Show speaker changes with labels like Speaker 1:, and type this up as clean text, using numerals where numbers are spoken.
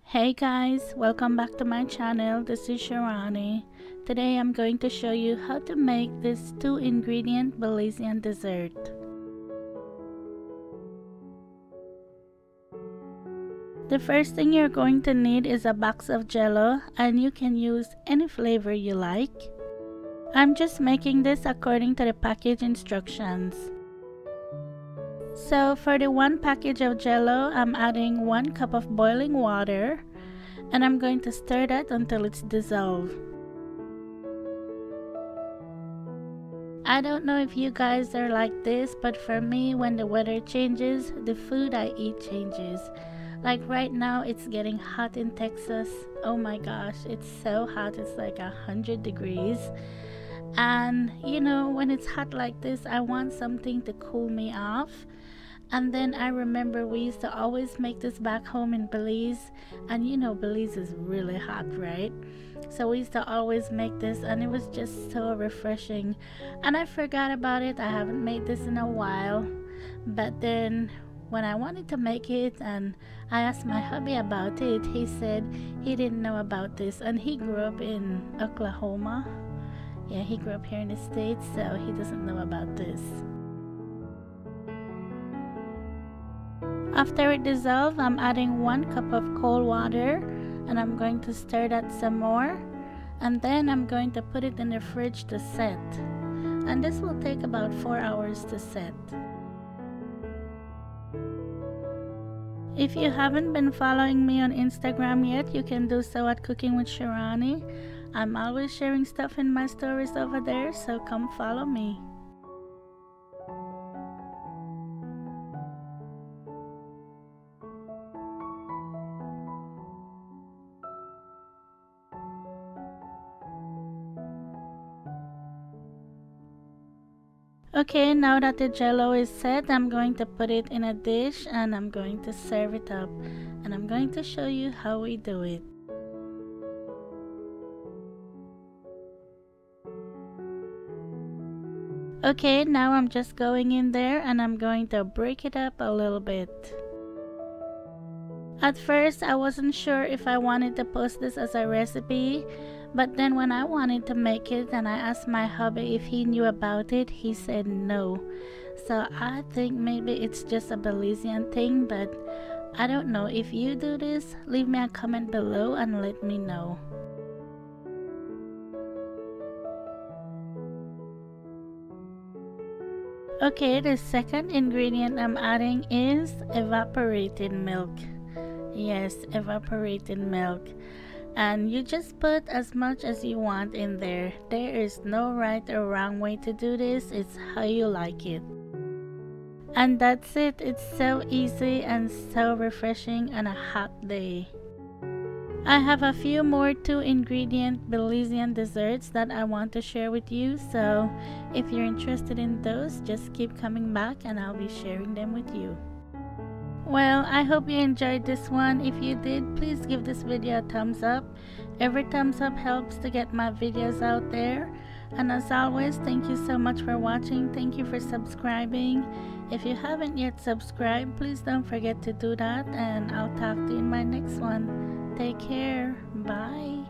Speaker 1: Hey guys, welcome back to my channel. This is Shirani. Today I'm going to show you how to make this 2-ingredient Belizean dessert. The first thing you're going to need is a box of Jello, and you can use any flavor you like. I'm just making this according to the package instructions. So for the 1 package of Jello, I'm adding 1 cup of boiling water, and I'm going to stir that until it's dissolved. I don't know if you guys are like this, but for me, when the weather changes, the food I eat changes. Like right now, it's getting hot in Texas. Oh my gosh, it's so hot, it's like 100 degrees. And you know, when it's hot like this, I want something to cool me off. And then I remember we used to always make this back home in Belize, and you know Belize is really hot, right? So we used to always make this, and it was just so refreshing. And I forgot about it. I haven't made this in a while, but then when I wanted to make it and I asked my hubby about it, he said he didn't know about this, and he grew up in Oklahoma. Yeah, he grew up here in the States, so he doesn't know about this. After it dissolves, I'm adding 1 cup of cold water, and I'm going to stir that some more, and then I'm going to put it in the fridge to set, and this will take about 4 hours to set. If you haven't been following me on Instagram yet, you can do so at Cooking with Shirani. I'm always sharing stuff in my stories over there, so come follow me. Okay, now that the Jello is set, I'm going to put it in a dish and I'm going to serve it up. And I'm going to show you how we do it. Okay, now I'm just going in there and I'm going to break it up a little bit. At first, I wasn't sure if I wanted to post this as a recipe, but then when I wanted to make it and I asked my hubby if he knew about it, he said no. So I think maybe it's just a Belizean thing, but I don't know. If you do this, leave me a comment below and let me know. Okay, the second ingredient I'm adding is evaporated milk. Yes, evaporated milk. And you just put as much as you want in there. There is no right or wrong way to do this. It's how you like it. And that's it. It's so easy and so refreshing on a hot day. I have a few more 2-ingredient Belizean desserts that I want to share with you. So if you're interested in those, just keep coming back and I'll be sharing them with you. Well, I hope you enjoyed this one. If you did, please give this video a thumbs up. Every thumbs up helps to get my videos out there. And as always, thank you so much for watching. Thank you for subscribing. If you haven't yet subscribed, please don't forget to do that. And I'll talk to you in my next one. Take care. Bye.